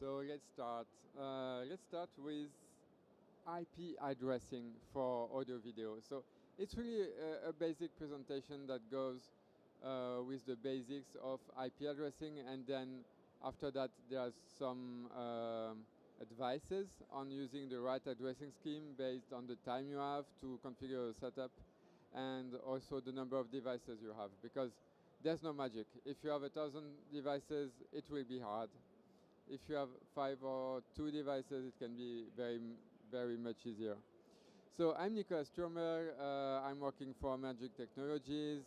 So let's start. Let's start with IP addressing for audio video. So it's really a basic presentation that goes with the basics of IP addressing, and then after that there's some advices on using the right addressing scheme based on the time you have to configure a setup, and also the number of devices you have, because there's no magic. If you have 1,000 devices, it will be hard. If you have 5 or 2 devices, it can be very much easier. So I'm Nicolas Turmer. I'm working for Magic Technologies.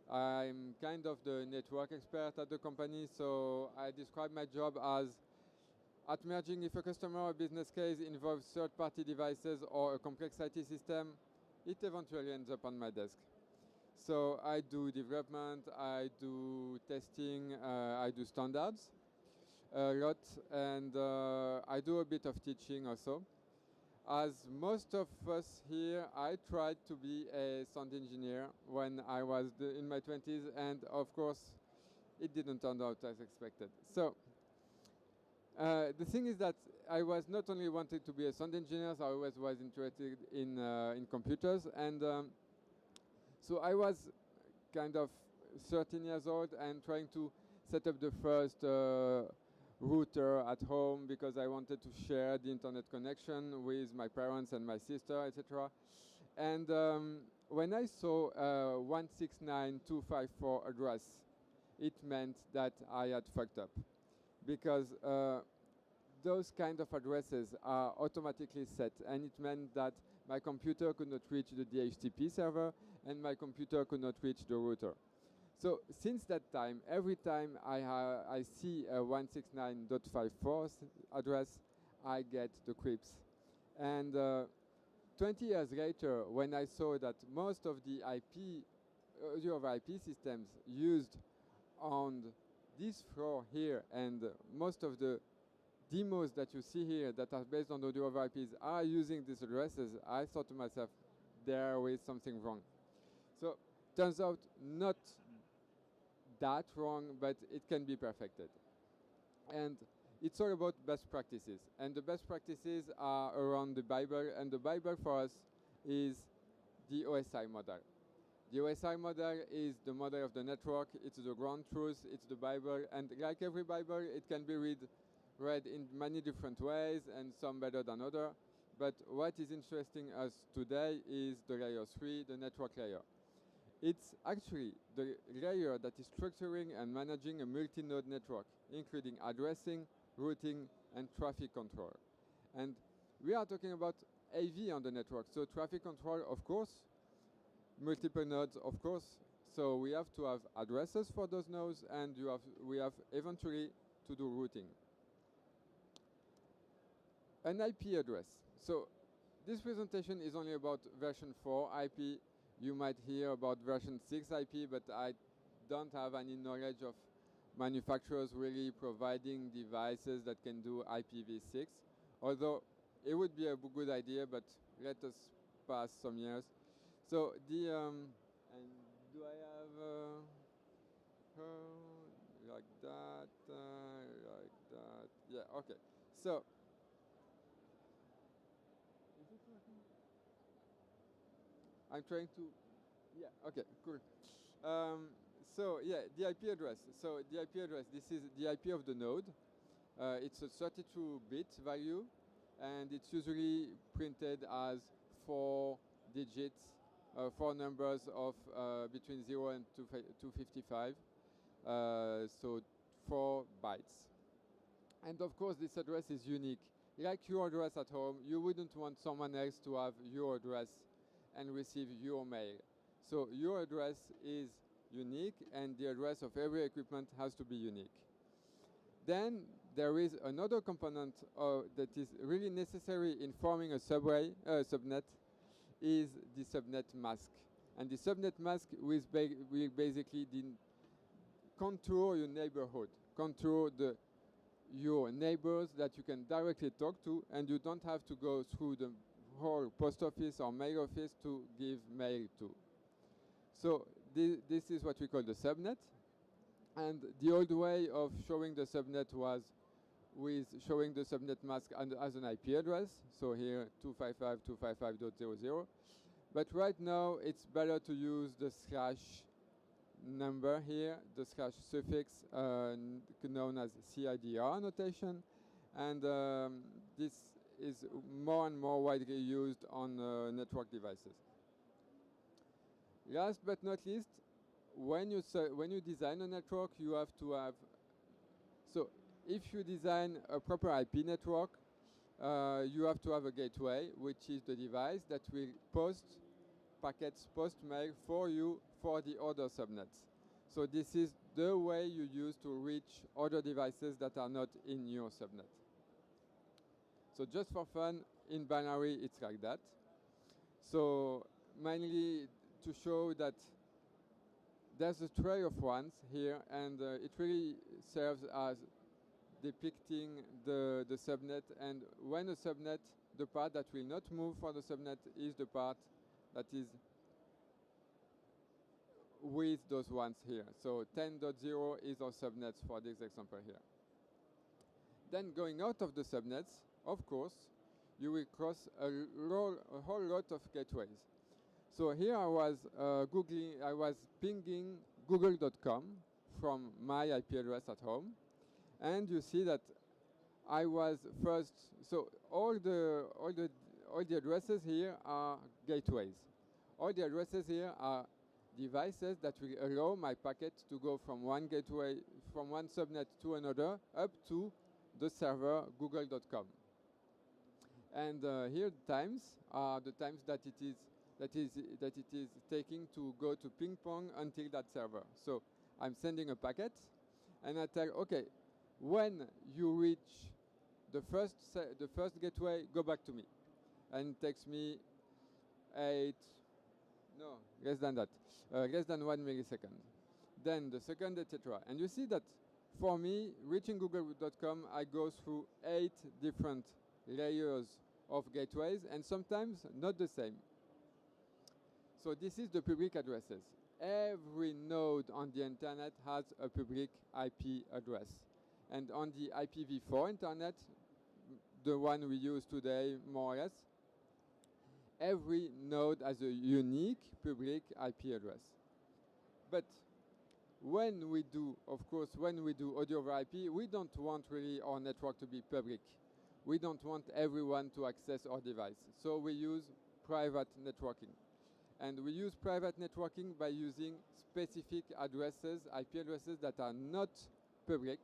I'm kind of the network expert at the company, so I describe my job as at merging, if a customer or business case involves third-party devices or a complex IT system, it eventually ends up on my desk. So I do development, I do testing, I do standards a lot, and I do a bit of teaching also. As most of us here, I tried to be a sound engineer when I was in my 20s, and of course, it didn't turn out as expected. So the thing is that I was not only wanting to be a sound engineer, so I always was interested in computers, and so I was kind of 13 years old and trying to set up the first router at home because I wanted to share the internet connection with my parents and my sister, etc. And when I saw 169.254 address, it meant that I had fucked up, because those kind of addresses are automatically set, and it meant that my computer could not reach the DHCP server and my computer could not reach the router. So since that time, every time I see a 169.54 address, I get the creeps. And 20 years later, when I saw that most of the audio over IP systems used on this floor here, and most of the demos that you see here that are based on audio over IPs are using these addresses, I thought to myself, there is something wrong. So turns out not that wrong, but it can be perfected. And it's all about best practices. And the best practices are around the Bible, and the Bible for us is the OSI model. The OSI model is the model of the network, it's the ground truth, it's the Bible, and like every Bible, it can be read in many different ways, and some better than others. But what is interesting us today is the layer 3, the network layer. It's actually the layer that is structuring and managing a multi-node network, including addressing, routing, and traffic control. And we are talking about AV on the network, so traffic control, of course, multiple nodes, of course. So we have to have addresses for those nodes, and we have eventually to do routing. An IP address. So this presentation is only about version 4 IP. You might hear about version 6 IP, but I don't have any knowledge of manufacturers really providing devices that can do IPv6, although it would be a good idea, but let us pass some years. So and do I have like that, like that? Yeah, okay. So is it working? I'm trying to, yeah, okay, cool. So yeah, the IP address. So the IP address, this is the IP of the node. It's a 32-bit value, and it's usually printed as 4 digits, 4 numbers of between 0 and 255, so 4 bytes. And of course, this address is unique. Like your address at home, you wouldn't want someone else to have your address and receive your mail. So your address is unique, and the address of every equipment has to be unique. Then there is another component that is really necessary in forming a subnet, is the subnet mask. And the subnet mask will basically contour your neighborhood, contour your neighbors that you can directly talk to, and you don't have to go through the whole post office or mail office to give mail to. So this is what we call the subnet. And the old way of showing the subnet was with showing the subnet mask as an IP address. So here 255.255.00. But right now it's better to use the slash number here, the slash suffix known as CIDR notation, and this is more and more widely used on network devices. Last but not least, when you design a network, you have to have, so if you design a proper IP network, you have to have a gateway, which is the device that will post packets post-mail for you for the other subnets. So this is the way you use to reach other devices that are not in your subnet. So just for fun, in binary it's like that. So mainly to show that there's a tray of ones here, and it really serves as depicting the subnet, and when a subnet, the part that will not move for the subnet is the part that is with those ones here. So 10.0 is our subnets for this example here. Then going out of the subnets, of course, you will cross a whole lot of gateways. So here I was pinging google.com from my IP address at home, and you see that I was first. So all the addresses here are gateways. All the addresses here are devices that will allow my packet to go from one gateway, from one subnet to another, up to the server google.com. And here the times are the times that it is taking to go to ping pong until that server. So I'm sending a packet, and I tell, okay, when you reach the first gateway, go back to me, and it takes me less than that, less than 1 millisecond. Then the second, etc. And you see that for me, reaching google.com, I go through 8 different layers of gateways, and sometimes not the same. So this is the public addresses. Every node on the internet has a public IP address. And on the IPv4 internet, the one we use today more or less, every node has a unique public IP address. But when we do audio over IP, we don't want really our network to be public. We don't want everyone to access our device. So we use private networking. And we use private networking by using specific addresses, IP addresses that are not public.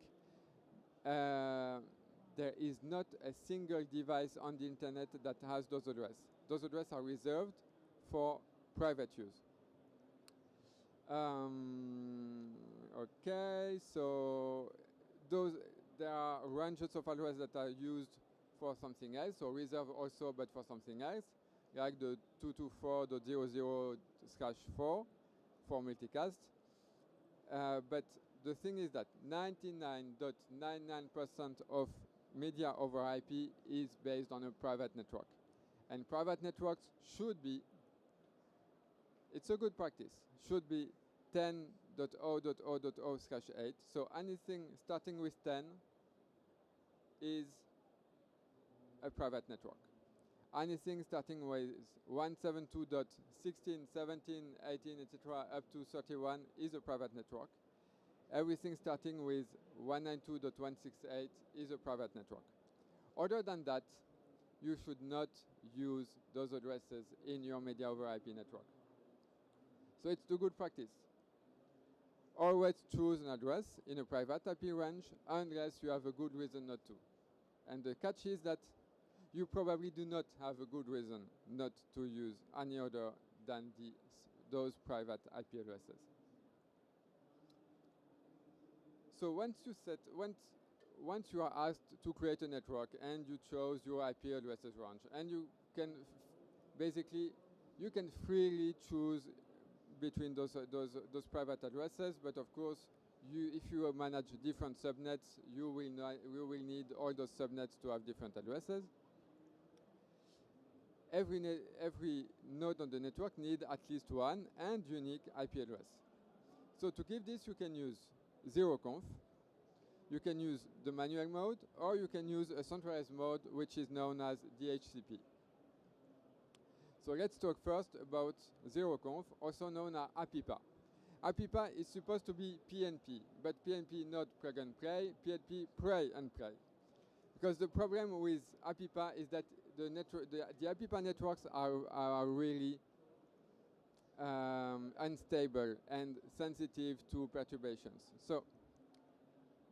There is not a single device on the internet that has those addresses. Those addresses are reserved for private use. Okay, so there are ranges of addresses that are used for something else, or reserved also, but for something else, like the 224.00/4 for multicast. But the thing is that 99.99% of media over IP is based on a private network. And private networks should be, it's a good practice, should be 10.0.0.0/8. So anything starting with 10 is a private network. Anything starting with 172.16, 17, 18, etc. up to 31 is a private network. Everything starting with 192.168 is a private network. Other than that, you should not use those addresses in your media over IP network. So it's the good practice. Always choose an address in a private IP range unless you have a good reason not to. And the catch is that you probably do not have a good reason not to use any other than those private IP addresses. So once you are asked to create a network and you chose your IP addresses range, and you can freely choose between those private addresses, but of course, if you manage different subnets, you will need all those subnets to have different addresses. Every node on the network needs at least one and unique IP address. So to give this, you can use zeroconf. You can use the manual mode, or you can use a centralized mode, which is known as DHCP. So let's talk first about zeroconf, also known as APIPA. APIPA is supposed to be PNP, but PNP not plug and play, PNP pray and play. Because the problem with APIPA is that the APIPA networks are really unstable and sensitive to perturbations. So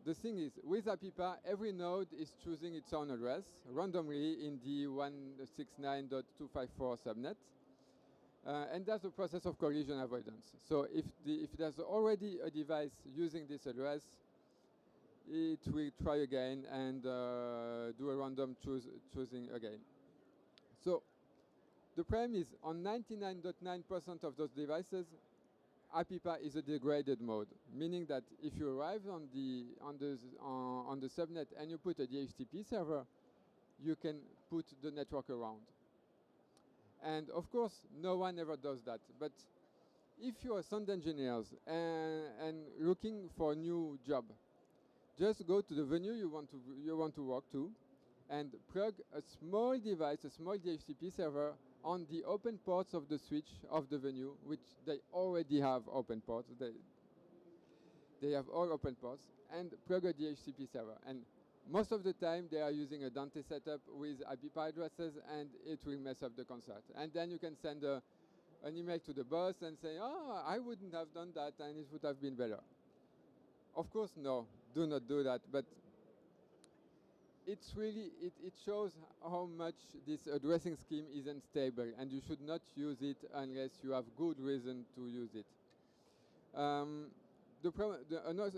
the thing is, with APIPA, every node is choosing its own address randomly in the 169.254 subnet. And that's the process of collision avoidance. So if there's already a device using this address, it will try again and do a random choosing again. So the problem is, on 99.9% of those devices, APIPA is a degraded mode, meaning that if you arrive on the subnet and you put a DHCP server, you can put the network around. And of course, no one ever does that. But if you are sound engineers and looking for a new job, just go to the venue you want to work to, and plug a small device, a small DHCP server, on the open ports of the switch of the venue, which they already have open ports. They have all open ports, and plug a DHCP server. And most of the time, they are using a Dante setup with APIPA addresses, and it will mess up the concert. And then you can send an email to the boss and say, oh, I wouldn't have done that, and it would have been better. Of course, no, do not do that. But it's really, it shows how much this addressing scheme is unstable, and you should not use it unless you have good reason to use it.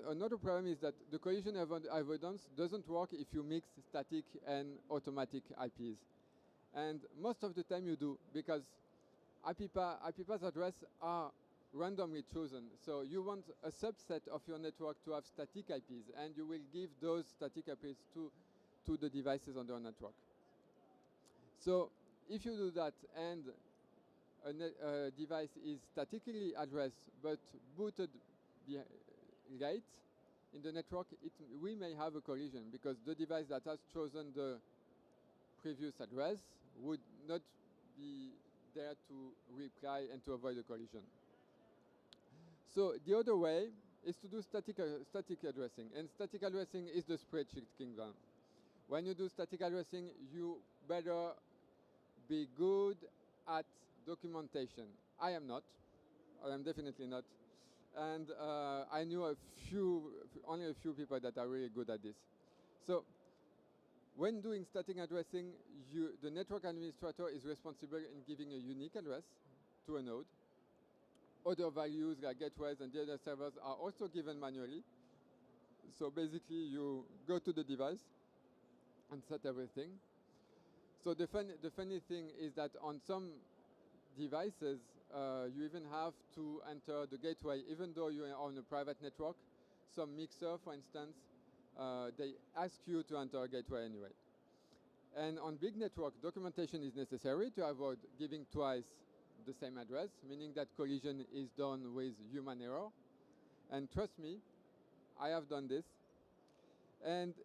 Another problem is that the collision avoidance doesn't work if you mix static and automatic IPs. And most of the time you do, because APIPA's address are randomly chosen. So you want a subset of your network to have static IPs, and you will give those static IPs to the devices on your network. So if you do that and a device is statically addressed but booted late in the network, we may have a collision, because the device that has chosen the previous address would not be there to reply and to avoid a collision. So the other way is to do static addressing, and static addressing is the spreadsheet kingdom. When you do static addressing, you better be good at documentation. I am not. I am definitely not. And I knew only a few people that are really good at this. So when doing static addressing, the network administrator is responsible in giving a unique address to a node. Other values like gateways and DNS servers are also given manually. So basically, you go to the device and set everything. So the funny thing is that on some devices, you even have to enter the gateway, even though you are on a private network. Some mixer, for instance, they ask you to enter a gateway anyway. And on big network, documentation is necessary to avoid giving twice the same address, meaning that collision is done with human error. And trust me, I have done this. And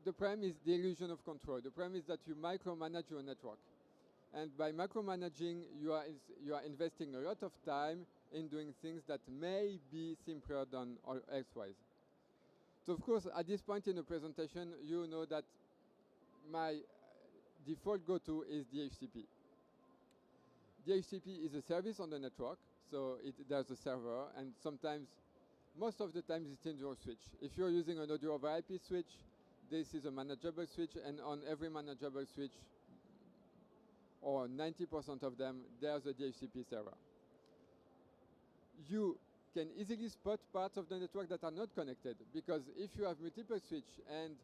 the problem is the illusion of control. The problem is that you micromanage your network. And by micromanaging, you are investing a lot of time in doing things that may be simpler than elsewise. So of course, at this point in the presentation, you know that my default go-to is DHCP. DHCP is a service on the network, so there's a server, and sometimes, most of the time, it's in your switch. If you're using an audio over IP switch, this is a manageable switch, and on every manageable switch, or 90% of them, there's a DHCP server. You can easily spot parts of the network that are not connected, because if you have multiple switches and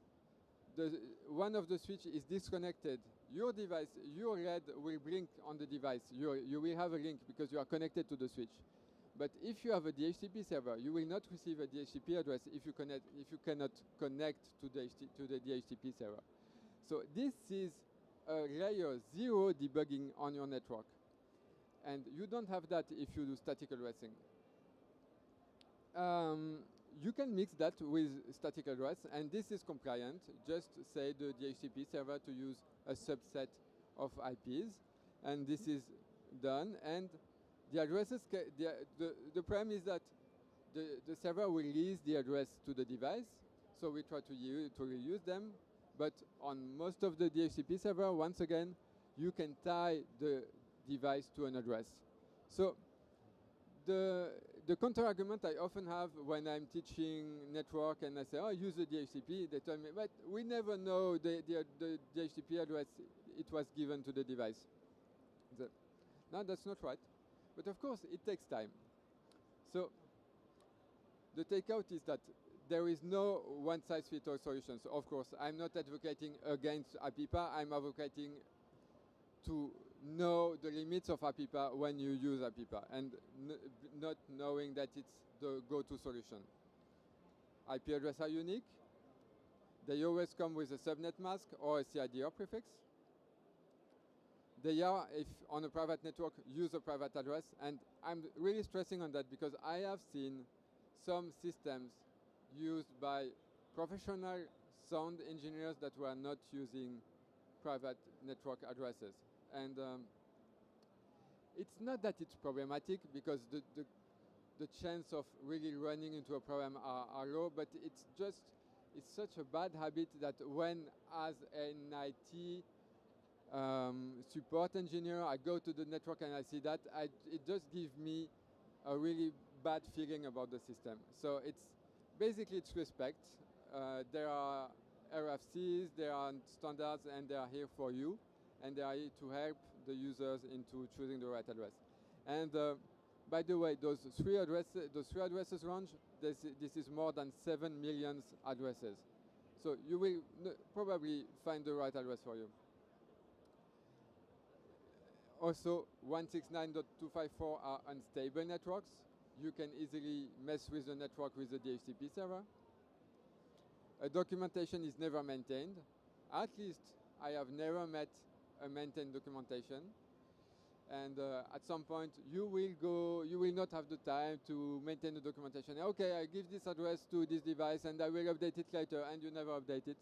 one of the switches is disconnected, your device, your LED will blink on the device. You will have a link because you are connected to the switch. But if you have a DHCP server, you will not receive a DHCP address if you cannot connect to the DHCP server. So this is a layer 0 debugging on your network. And you don't have that if you do static addressing. you can mix that with static address, and this is compliant. Just say the DHCP server to use a subset of IPs, and this is done. And the addresses, the problem is that the server will lease the address to the device, so we try to reuse them. But on most of the DHCP server, once again, you can tie the device to an address. So the counter-argument I often have when I'm teaching network and I say, oh, use the DHCP, they tell me, but we never know the DHCP address it was given to the device. No, that's not right. But of course, it takes time. So the takeout is that there is no one-size-fits-all solution. So of course, I'm not advocating against APIPA. I'm advocating to know the limits of APIPA when you use APIPA, and not knowing that it's the go-to solution. IP addresses are unique. They always come with a subnet mask or a CIDR prefix. They are, if on a private network, use a private address. And I'm really stressing on that because I have seen some systems used by professional sound engineers that were not using private network addresses. And it's not that it's problematic because the chance of really running into a problem are low, but it's such a bad habit that when, as an IT support engineer, I go to the network and I see that, it just gives me a really bad feeling about the system. So basically it's respect. There are RFCs, there are standards, and they are here for you, and they are here to help the users into choosing the right address. And by the way, those three addresses range, this is more than 7 million addresses. So you will probably find the right address for you. Also, 169.254 are unstable networks. You can easily mess with the network with the DHCP server. Documentation is never maintained. At least I have never met a maintained documentation. And at some point, you will not have the time to maintain the documentation. Okay, I give this address to this device and I will update it later, and you never update it.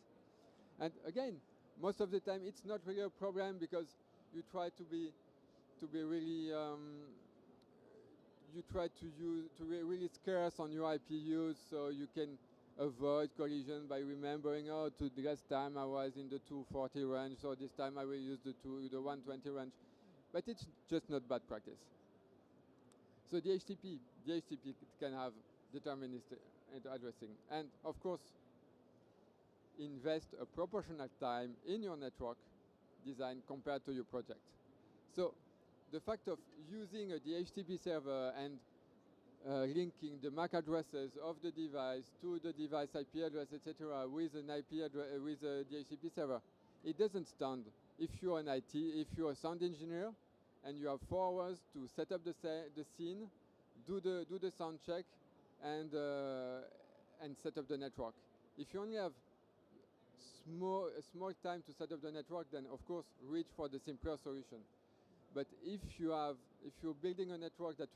And again, most of the time, it's not really a problem because you try to be really you try to be really scarce on your IP use, so you can avoid collision by remembering, oh, to the last time I was in the 240 range, so this time I will use the 120 range. But it's just not bad practice. So DHCP can have deterministic addressing, and of course, invest a proportional time in your network design compared to your project. So the fact of using a DHCP server and linking the MAC addresses of the device to the device IP address, etc., with an IP address with a DHCP server, it doesn't stand. If you're an IT, if you're a sound engineer, and you have 4 hours to set up the scene, do the sound check, and set up the network. If you only have a small time to set up the network, then of course reach for the simpler solution. But if you're building a network that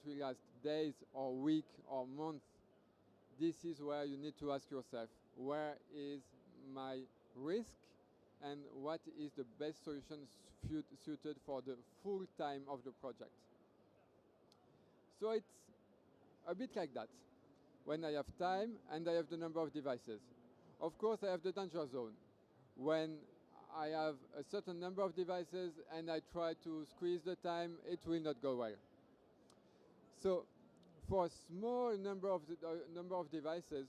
will last days or week or months, this is where you need to ask yourself, where is my risk and what is the best solution suited for the full time of the project? So it's a bit like that. When I have time and I have the number of devices. Of course, I have the danger zone. When I have a certain number of devices and I try to squeeze the time, it will not go well. So for a small number of devices,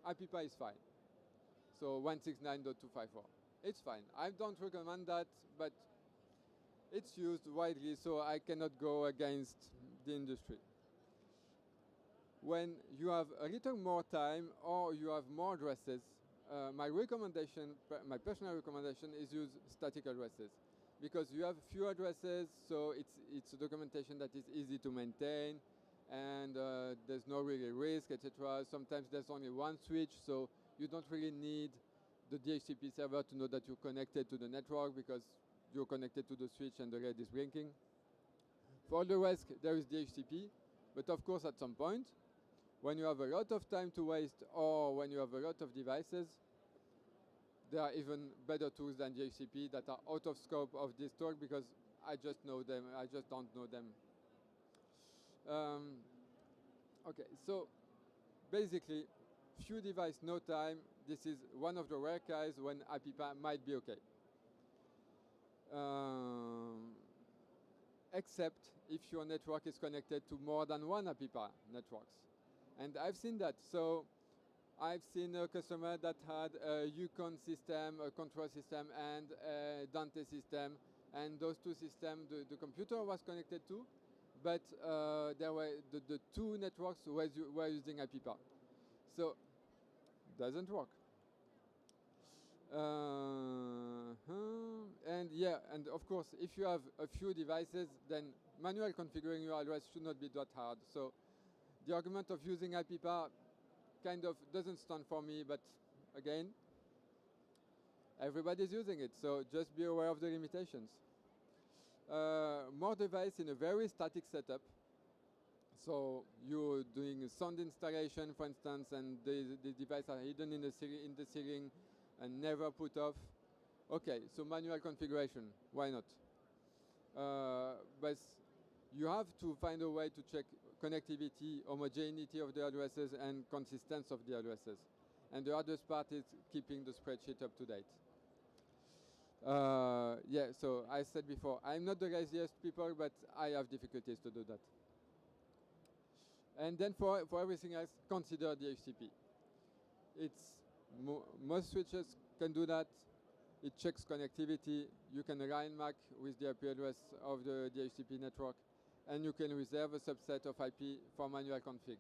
APIPA is fine. So 169.254. It's fine. I don't recommend that, but it's used widely, so I cannot go against the industry. When you have a little more time or you have more addresses, my personal recommendation is use static addresses, because you have few addresses, so it's a documentation that is easy to maintain, and there's no really risk, etc. Sometimes there's only one switch, so you don't really need the DHCP server to know that you're connected to the network, because you're connected to the switch and the LED is blinking. For all the rest, there is DHCP, but of course at some point, When you have a lot of time to waste or when you have a lot of devices, there are even better tools than DHCP that are out of scope of this talk because I just know them, I just don't know them. Okay, so basically, few device, no time. This is one of the rare cases when IP might be okay. Except if your network is connected to more than one IP networks. And I've seen that. So I've seen a customer that had a Yukon system, a control system, and a Dante system. And those two systems, the computer was connected to, but there were the two networks were using IP pair. So doesn't work. And yeah, and of course, if you have a few devices, then manual configuring your address should not be that hard. So the argument of using IP pair kind of doesn't stand for me, but again, everybody's using it, so just be aware of the limitations. More device in a very static setup. So you're doing a sound installation, for instance, and the devices are hidden in the ceiling and never put off. Okay, so manual configuration, why not? But you have to find a way to check connectivity, homogeneity of the addresses, and consistency of the addresses. And the hardest part is keeping the spreadsheet up to date. Yeah, so I said before, I'm not the laziest people, but I have difficulties to do that. And then for everything else, consider DHCP. Most switches can do that. It checks connectivity. You can align MAC with the IP address of the DHCP network, and you can reserve a subset of IP for manual config.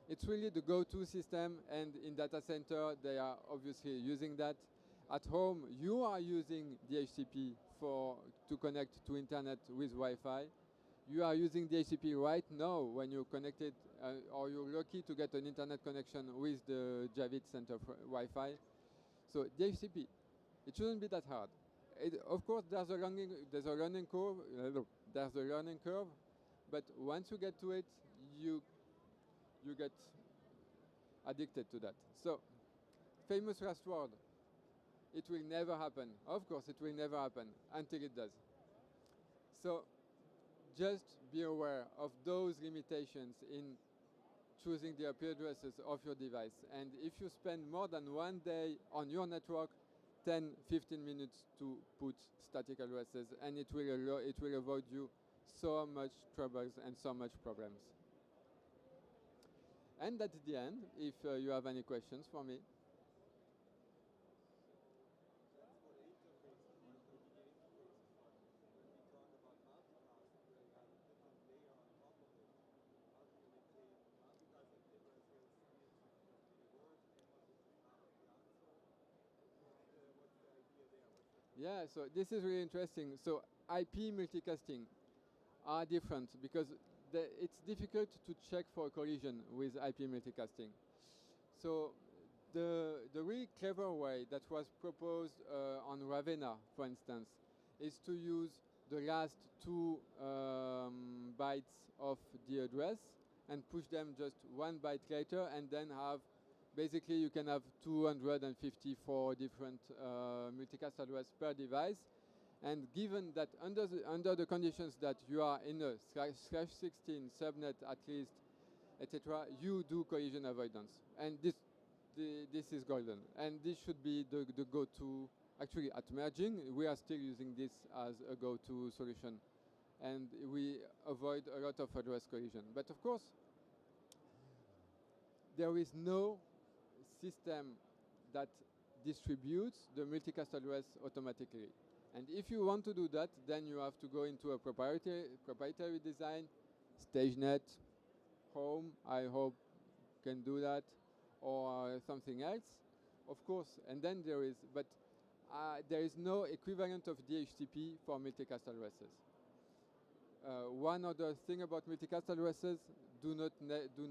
It's really the go-to system, and in data center, they are obviously using that. At home, you are using DHCP to connect to internet with Wi-Fi. You are using DHCP right now when you're connected, or you're lucky to get an internet connection with the Javits Center Wi-Fi. So DHCP, it shouldn't be that hard. Of course, there's a learning curve, but once you get to it, you get addicted to that. So, famous last word. It will never happen. Of course, it will never happen until it does. So, just be aware of those limitations in choosing the IP addresses of your device. And if you spend more than one day on your network, 10, 15 minutes to put static addresses, and it will avoid you so much troubles and so much problems. And that's the end, if you have any questions for me. Yeah, so this is really interesting. So IP multicasting are different because it's difficult to check for a collision with IP multicasting. So the really clever way that was proposed on Ravenna, for instance, is to use the last two bytes of the address and push them just one byte later, and then have basically you can have 254 different multicast address per device. And given that under the conditions that you are in a /16 subnet at least, etc., you do collision avoidance. And this is golden. And this should be the go-to. Actually, at merging, we are still using this as a go-to solution. And we avoid a lot of address collision. But of course, there is no system that distributes the multicast address automatically. And if you want to do that, then you have to go into a proprietary design, StageNet, Home, I hope can do that, or something else, of course. And then there is no equivalent of DHCP for multicast addresses. One other thing about multicast addresses: do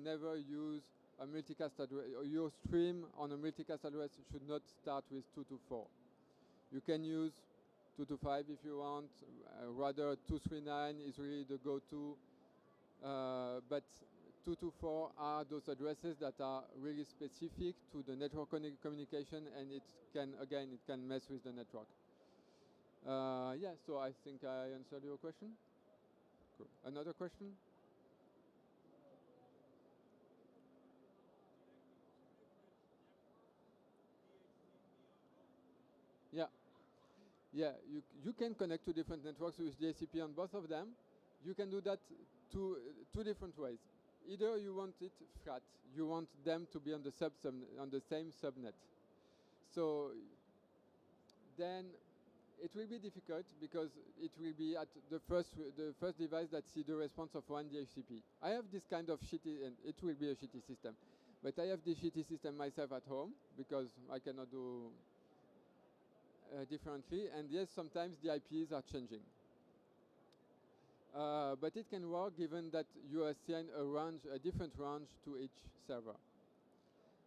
never use a multicast address. Your stream on a multicast address should not start with 224. You can use 225 if you want. Rather, 239 is really the go-to. But 224 are those addresses that are really specific to the network communication, and it can mess with the network. Yeah, so I think I answered your question. Cool. Another question? Yeah. Yeah, you can connect to different networks with DHCP on both of them. You can do that two different ways. Either you want it flat, you want them to be on the same subnet. So then it will be difficult because it will be at the first device that sees the response of one DHCP. I have this kind of shitty, and it will be a shitty system, but I have this shitty system myself at home because I cannot do differently, and yes, sometimes the IPs are changing. But it can work given that you assign a different range to each server.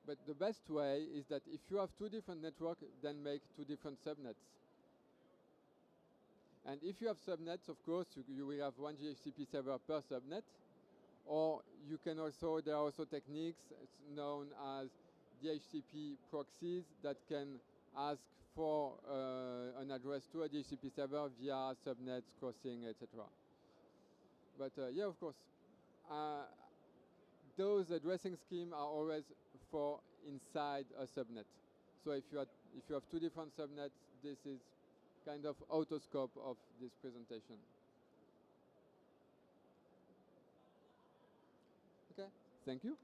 But the best way is that if you have two different networks, then make two different subnets. And if you have subnets, of course, you will have one DHCP server per subnet, or you can also, there are also techniques known as DHCP proxies that can ask for an address to a DHCP server via subnets, crossing, etc. But yeah, of course, those addressing schemes are always for inside a subnet. So if you have two different subnets, this is kind of autoscope of this presentation. Okay, thank you.